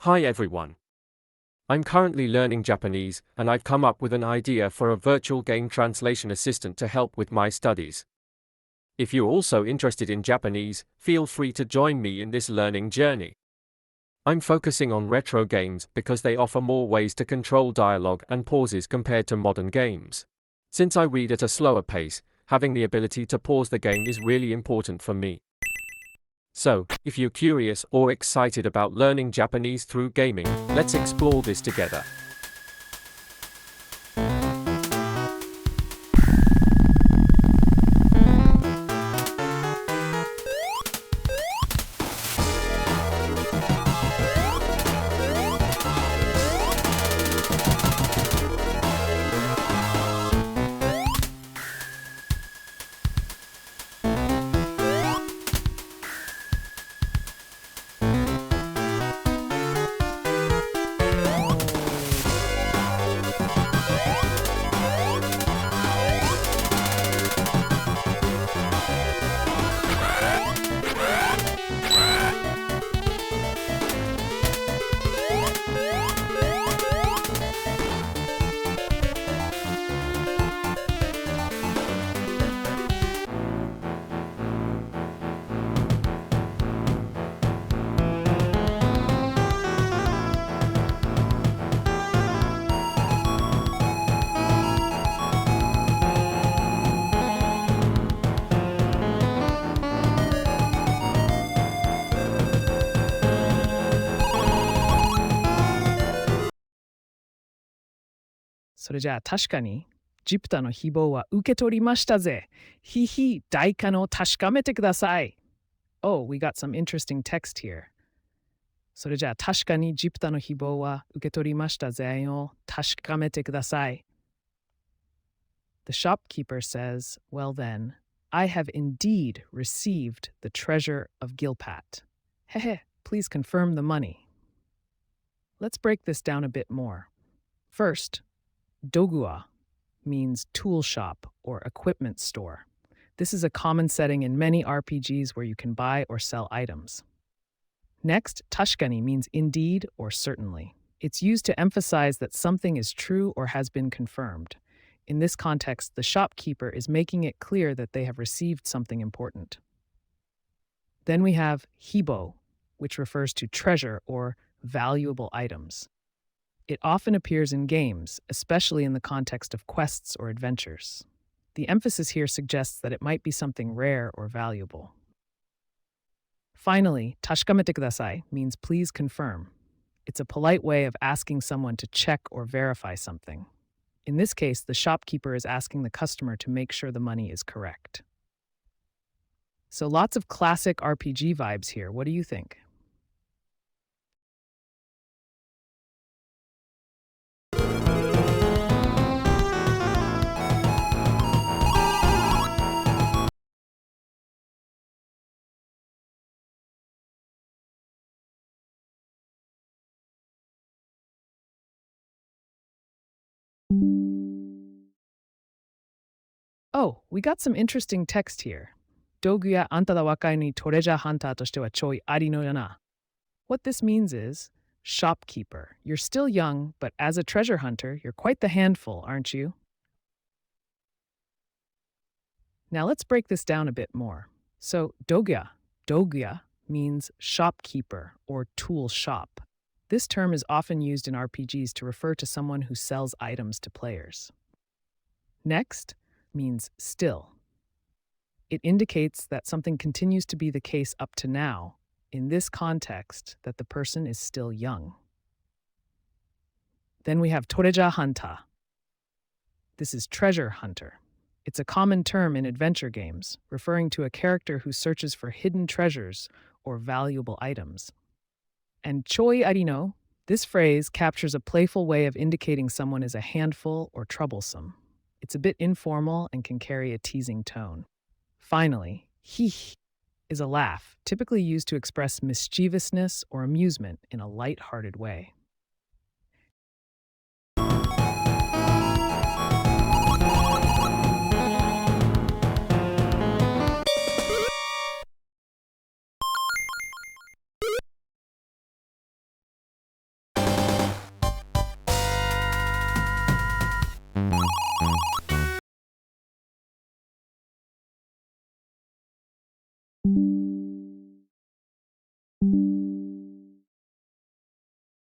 Hi everyone. I'm currently learning Japanese, and I've come up with an idea for a virtual game translation assistant to help with my studies. If you're also interested in Japanese, feel free to join me in this learning journey. I'm focusing on retro games because they offer more ways to control dialogue and pauses compared to modern games. Since I read at a slower pace, having the ability to pause the game is really important for me. So, if you're curious or excited about learning Japanese through gaming, let's explore this together.それじゃあ確かにジプタの誹謗は受け取りましたぜ。ひひ、代価の確かめてください。Oh, we got some interesting text here. それじゃあ確かにジプタの誹謗は受け取りましたぜを確かめてください。The shopkeeper says, well then, I have indeed received the treasure of Gilpat. Hehe, please confirm the money. Let's break this down a bit more. First, Dogua means tool shop or equipment store. This is a common setting in many RPGs where you can buy or sell items. Next, tashkani means indeed or certainly. It's used to emphasize that something is true or has been confirmed. In this context, the shopkeeper is making it clear that they have received something important. Then we have hibo, which refers to treasure or valuable items. It often appears in games, especially in the context of quests or adventures. The emphasis here suggests that it might be something rare or valuable. Finally, tashkamete kudasai means please confirm. It's a polite way of asking someone to check or verify something. In this case, the shopkeeper is asking the customer to make sure the money is correct. So lots of classic RPG vibes here. What do you think? Oh, we got some interesting text here. Doguya anta da wakai ni treasure hunter toshite wa choi ari no yana. What this means is, shopkeeper, you're still young, but as a treasure hunter, you're quite the handful, aren't you? Now let's break this down a bit more. So, dogya means shopkeeper or tool shop. This term is often used in RPGs to refer to someone who sells items to players. Next means still. It indicates that something continues to be the case up to now, in this context, that the person is still young. Then we have toreja hanta. This is treasure hunter. It's a common term in adventure games, referring to a character who searches for hidden treasures or valuable items. And choi arino, this phrase captures a playful way of indicating someone is a handful or troublesome. It's a bit informal and can carry a teasing tone. Finally, hih is a laugh, typically used to express mischievousness or amusement in a light-hearted way.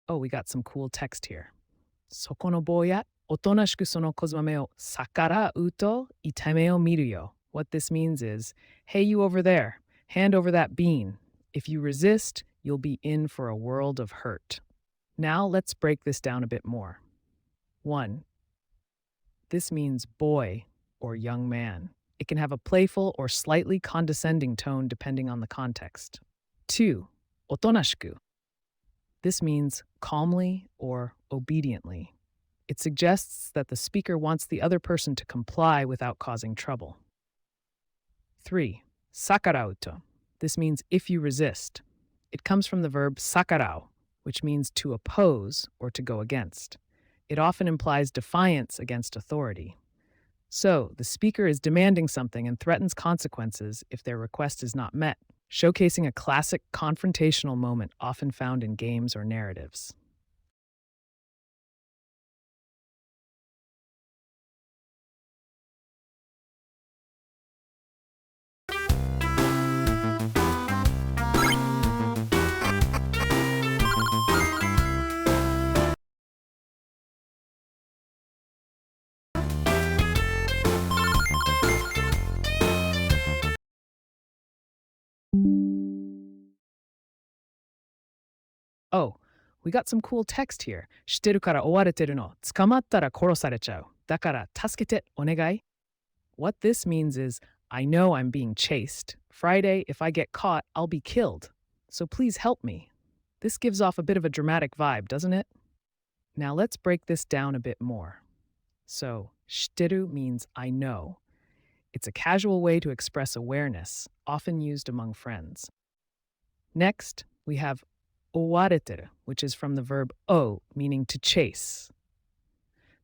Oh, we got some cool text here. そこの坊や、おとなしくその小豆を逆らうと痛めを見るよ. What this means is, hey, you over there, hand over that bean. If you resist, you'll be in for a world of hurt. Now let's break this down a bit more. 1. This means boy or young man. It can have a playful or slightly condescending tone depending on the context. 2. おとなしく. This means calmly or obediently. It suggests that the speaker wants the other person to comply without causing trouble. 3. Sakarauto. This means if you resist. It comes from the verb sakarau, which means to oppose or to go against. It often implies defiance against authority. So, the speaker is demanding something and threatens consequences if their request is not met, showcasing a classic confrontational moment often found in games or narratives. Oh, we got some cool text here. してるから追われてるの。捕まったら殺されちゃう。だから助けてお願い. What this means is, I know I'm being chased. Friday, if I get caught, I'll be killed. So please help me. This gives off a bit of a dramatic vibe, doesn't it? Now let's break this down a bit more. So, してる means I know. It's a casual way to express awareness, often used among friends. Next, we have 追われてる, which is from the verb 追う, meaning to chase.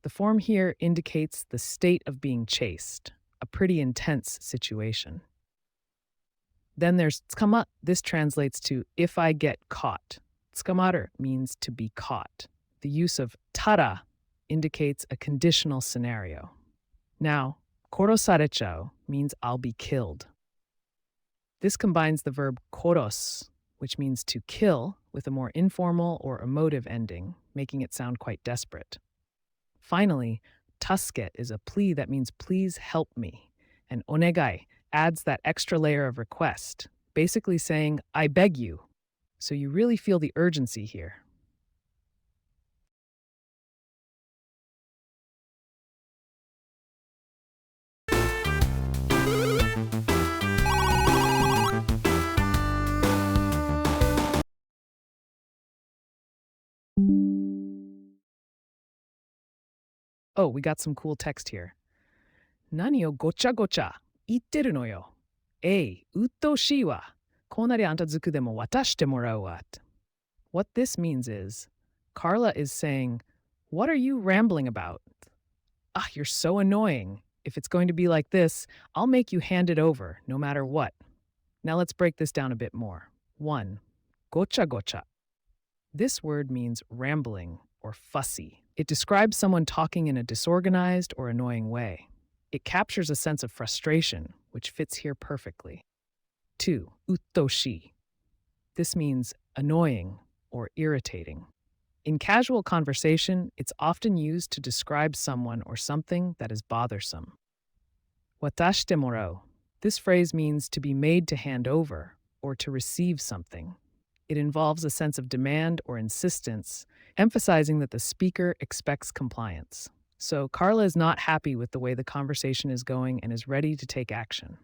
The form here indicates the state of being chased, a pretty intense situation. Then there's 捕ま. This translates to if I get caught. 捕まる means to be caught. The use of たら indicates a conditional scenario. Now, 殺されちゃう means I'll be killed. This combines the verb 殺す, which means to kill, with a more informal or emotive ending, making it sound quite desperate. Finally, 助け is a plea that means please help me, and お願い adds that extra layer of request, basically saying I beg you. So you really feel the urgency here. Oh, we got some cool text here. 何をごちゃごちゃ言ってるのよ。えい、うっとうしいわ。こうなりあんたずくでも渡してもらうわ。What this means is, Carla is saying, what are you rambling about? Ah, you're so annoying. If it's going to be like this, I'll make you hand it over, no matter what. Now let's break this down a bit more. 1. Gocha gocha. This word means rambling or fussy. It describes someone talking in a disorganized or annoying way. It captures a sense of frustration, which fits here perfectly. 2. Uttoshi. This means annoying or irritating. In casual conversation, it's often used to describe someone or something that is bothersome. Watashite morau. This phrase means to be made to hand over or to receive something. It involves a sense of demand or insistence, emphasizing that the speaker expects compliance. So Carla is not happy with the way the conversation is going and is ready to take action.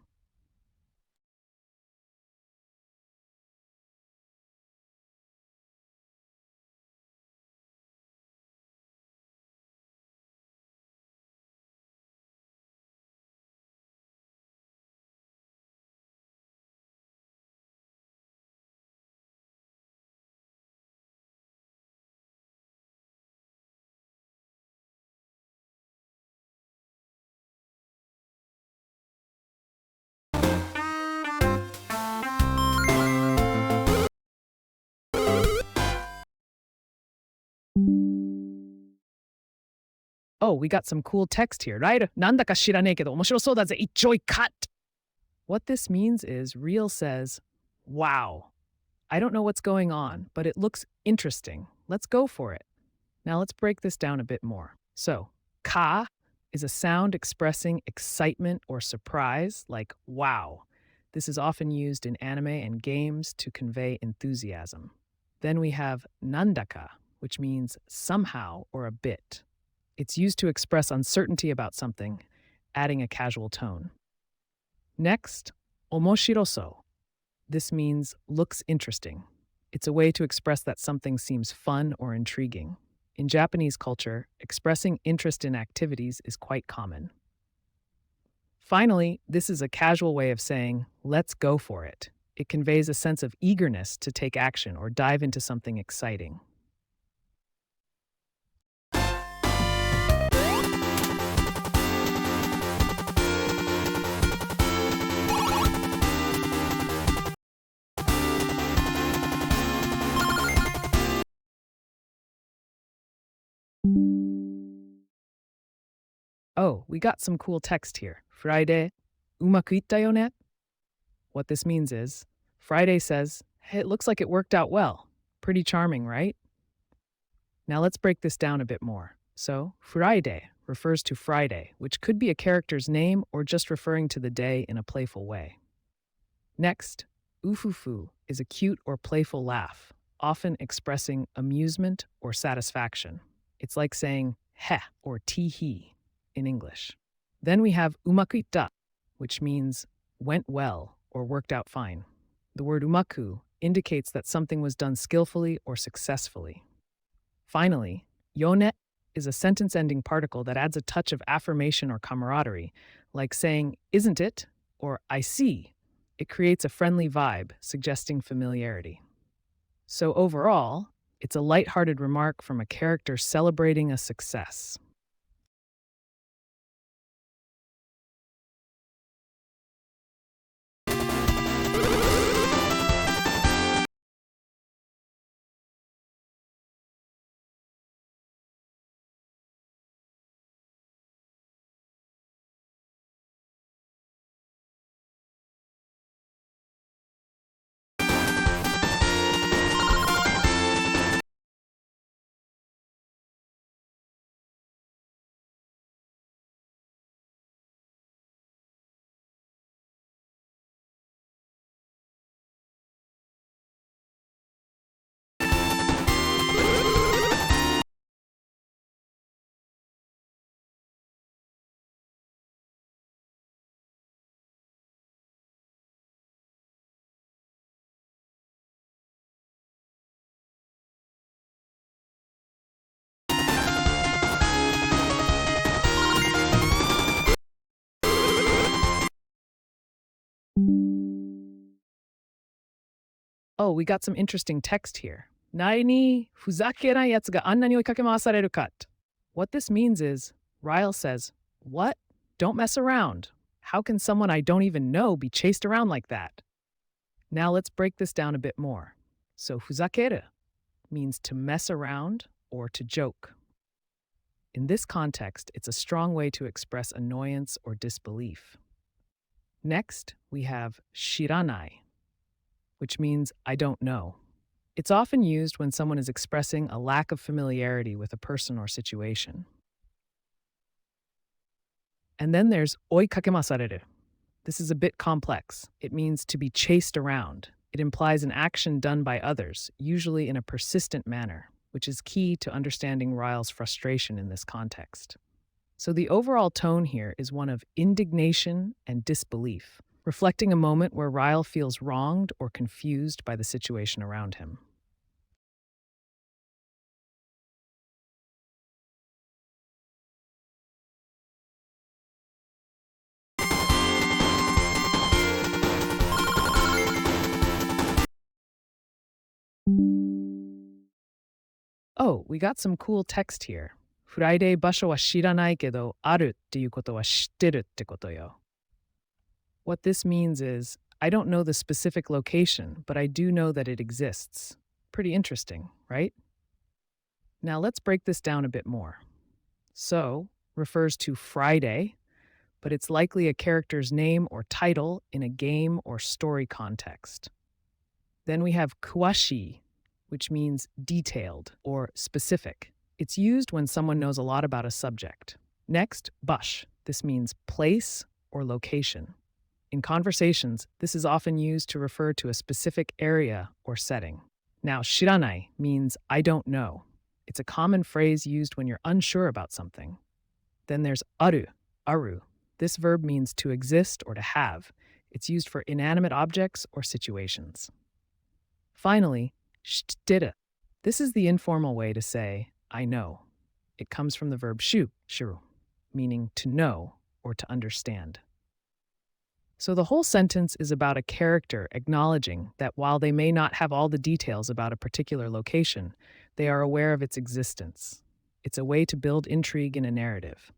Oh, we got some cool text here, right? なんだか知らねえけど面白そうだぜ。一丁cut. What this means is Real says, wow. I don't know what's going on, but it looks interesting. let's go for it. Now let's break this down a bit more. So, ka is a sound expressing excitement or surprise, like wow. This is often used in anime and games to convey enthusiasm. Then we have nandaka, which means somehow or a bit. It's used to express uncertainty about something, adding a casual tone. Next, omoshiroso. This means looks interesting. It's a way to express that something seems fun or intriguing. In Japanese culture, expressing interest in activities is quite common. Finally, this is a casual way of saying, let's go for it. It conveys a sense of eagerness to take action or dive into something exciting. Oh, we got some cool text here. Friday, umaku itta yo ne? What this means is, Friday says, hey, it looks like it worked out well. Pretty charming, right? Now let's break this down a bit more. So, Friday refers to Friday, which could be a character's name or just referring to the day in a playful way. Next, ufufu is a cute or playful laugh, often expressing amusement or satisfaction. It's like saying he or tee-hee in English. Then we have umaku itta, which means went well or worked out fine. The word umaku indicates that something was done skillfully or successfully. Finally, yone is a sentence-ending particle that adds a touch of affirmation or camaraderie, like saying, isn't it? Or I see. It creates a friendly vibe, suggesting familiarity. So overall, it's a light-hearted remark from a character celebrating a success. Oh, we got some interesting text here. Nai ni fuzakerai yatsu ga anna ni oikakemasareru ka? What this means is, Ryle says, what? Don't mess around. How can someone I don't even know be chased around like that? Now let's break this down a bit more. So fuzakeru means to mess around or to joke. In this context, it's a strong way to express annoyance or disbelief. Next, we have shiranai, which means I don't know. It's often used when someone is expressing a lack of familiarity with a person or situation. And then there's oikakemasareru. This is a bit complex. It means to be chased around. It implies an action done by others, usually in a persistent manner, which is key to understanding Ryle's frustration in this context. So the overall tone here is one of indignation and disbelief, reflecting a moment where Ryle feels wronged or confused by the situation around him. Oh, we got some cool text here. Friday 場所は知らないけど、あるっていうことは知ってるってことよ。What this means is, I don't know the specific location, but I do know that it exists. Pretty interesting, right? Now let's break this down a bit more. So refers to Friday, but it's likely a character's name or title in a game or story context. Then we have kuwashi, which means detailed or specific. It's used when someone knows a lot about a subject. Next, bash. This means place or location. In conversations, this is often used to refer to a specific area or setting. Now, shiranai means I don't know. It's a common phrase used when you're unsure about something. Then there's aru. This verb means to exist or to have. It's used for inanimate objects or situations. Finally, shitteru. This is the informal way to say I know. It comes from the verb shiru, meaning to know or to understand. So the whole sentence is about a character acknowledging that while they may not have all the details about a particular location, they are aware of its existence. It's a way to build intrigue in a narrative.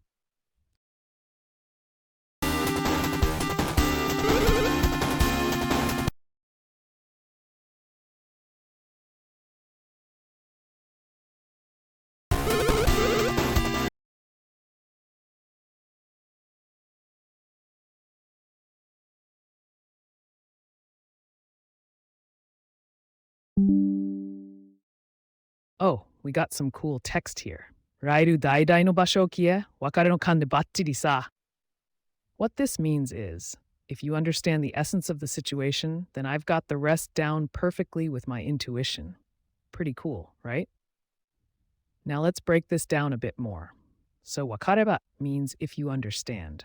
Oh, we got some cool text here. Rairu daidai no basho kie, wakare no kan de battiri sa. What this means is, if you understand the essence of the situation, then I've got the rest down perfectly with my intuition. Pretty cool, right? Now let's break this down a bit more. So wakareba means if you understand.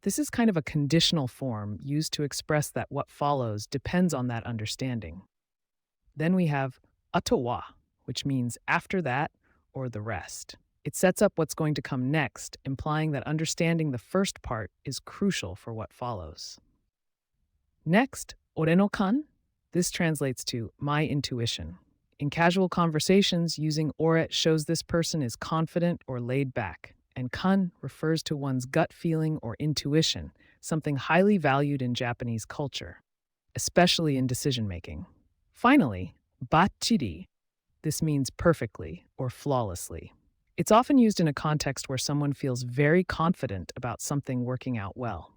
This is kind of a conditional form used to express that what follows depends on that understanding. Then we have atowa, which means after that or the rest. It sets up what's going to come next, implying that understanding the first part is crucial for what follows. Next, ore no kan. This translates to my intuition. In casual conversations, using ore shows this person is confident or laid back, and kan refers to one's gut feeling or intuition, something highly valued in Japanese culture, especially in decision-making. Finally, bachiri. This means perfectly or flawlessly. It's often used in a context where someone feels very confident about something working out well.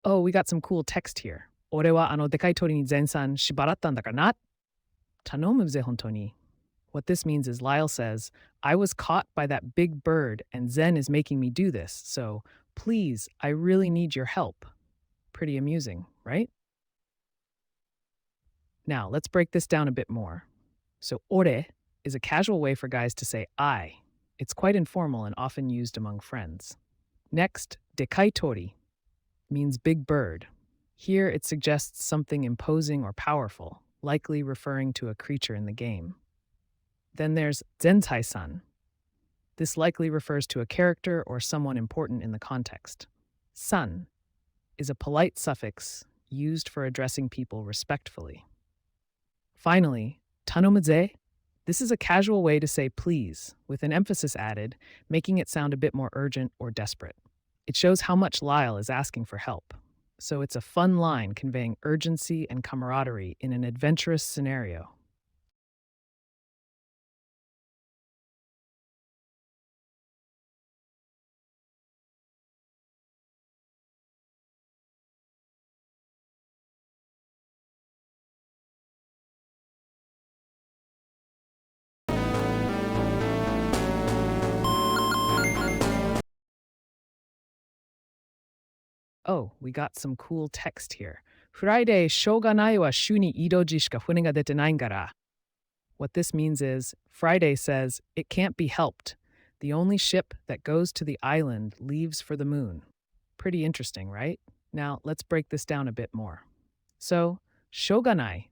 Oh, we got some cool text here. 俺はあのでかい鳥に全産縛らったんだからな。頼むぜ本当に. What this means is Lyle says, I was caught by that big bird and Zen is making me do this, so please, I really need your help. Pretty amusing, right? Now, let's break this down a bit more. So ore is a casual way for guys to say I. It's quite informal and often used among friends. Next, dekai tori means big bird. Here it suggests something imposing or powerful, likely referring to a creature in the game. Then there's Zentai-san. This likely refers to a character or someone important in the context. San is a polite suffix used for addressing people respectfully. Finally, tanomudze. This is a casual way to say please, with an emphasis added, making it sound a bit more urgent or desperate. It shows how much Lyle is asking for help. So it's a fun line conveying urgency and camaraderie in an adventurous scenario. Oh, we got some cool text here. Friday しょうがないは週に移動時しか船が出てないんから。What this means is, Friday says, it can't be helped. The only ship that goes to the island leaves for the moon. Pretty interesting, right? Now, let's break this down a bit more. So, shoganai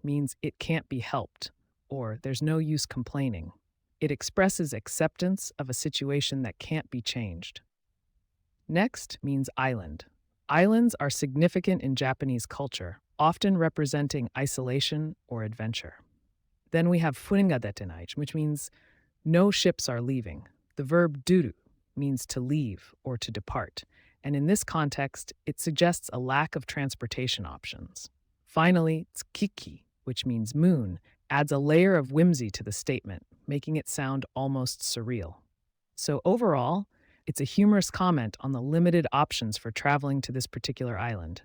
means it can't be helped, or there's no use complaining. It expresses acceptance of a situation that can't be changed. Next means island. Islands are significant in Japanese culture, often representing isolation or adventure. Then we have furinga detenai, which means no ships are leaving. The verb duru means to leave or to depart, and in this context, it suggests a lack of transportation options. Finally, tsukiki, which means moon, adds a layer of whimsy to the statement, making it sound almost surreal. So overall, it's a humorous comment on the limited options for traveling to this particular island.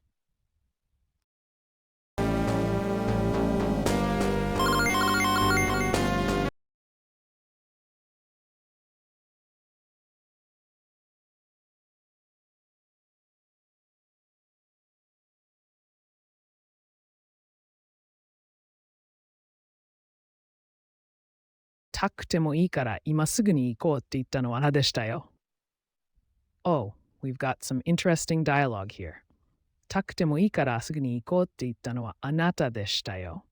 Oh, we've got some interesting dialogue here. たくてもいいからすぐに行こうって言ったのはあなたでしたよ.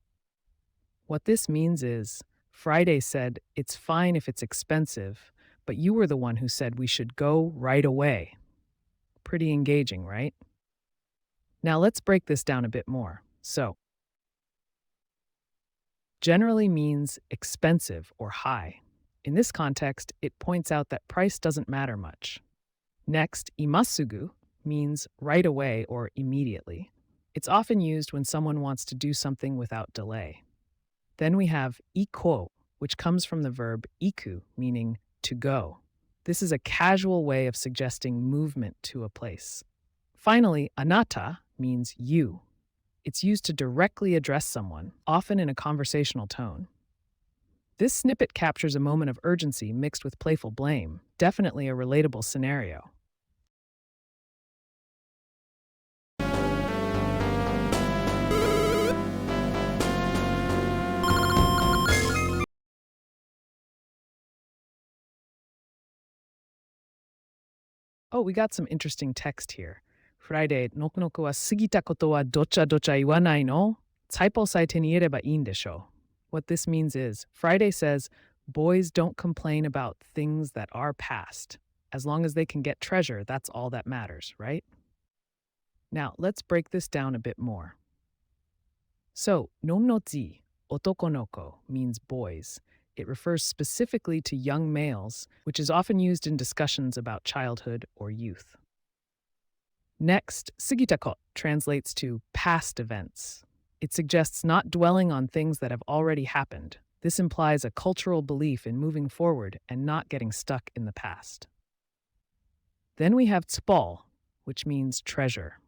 What this means is, Friday said, it's fine if it's expensive, but you were the one who said we should go right away. Pretty engaging, right? Now let's break this down a bit more. So, generally means expensive or high. In this context, it points out that price doesn't matter much. Next, imasugu means right away or immediately. It's often used when someone wants to do something without delay. Then we have iko, which comes from the verb iku, meaning to go. This is a casual way of suggesting movement to a place. Finally, anata means you. It's used to directly address someone, often in a conversational tone. This snippet captures a moment of urgency mixed with playful blame, definitely a relatable scenario. Oh, we got some interesting text here. Friday, のくのくは過ぎたことはどちゃどちゃ言わないの? 財宝さえ手に入れればいいんでしょ. What this means is, Friday says, boys don't complain about things that are past. As long as they can get treasure, that's all that matters, right? Now, let's break this down a bit more. So, nomnozi, otokonoko, means boys. It refers specifically to young males, which is often used in discussions about childhood or youth. Next, sigitako translates to past events. It suggests not dwelling on things that have already happened. This implies a cultural belief in moving forward and not getting stuck in the past. Then we have tsupol, which means treasure.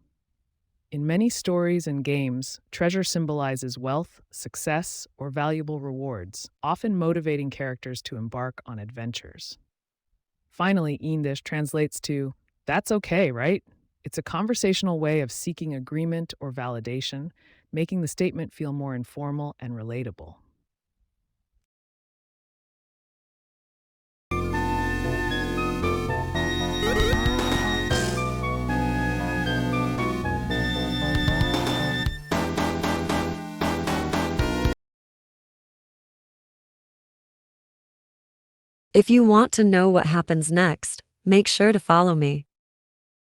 In many stories and games, treasure symbolizes wealth, success, or valuable rewards, often motivating characters to embark on adventures. Finally, indesh translates to, that's okay, right? It's a conversational way of seeking agreement or validation, making the statement feel more informal and relatable. If you want to know what happens next, make sure to follow me.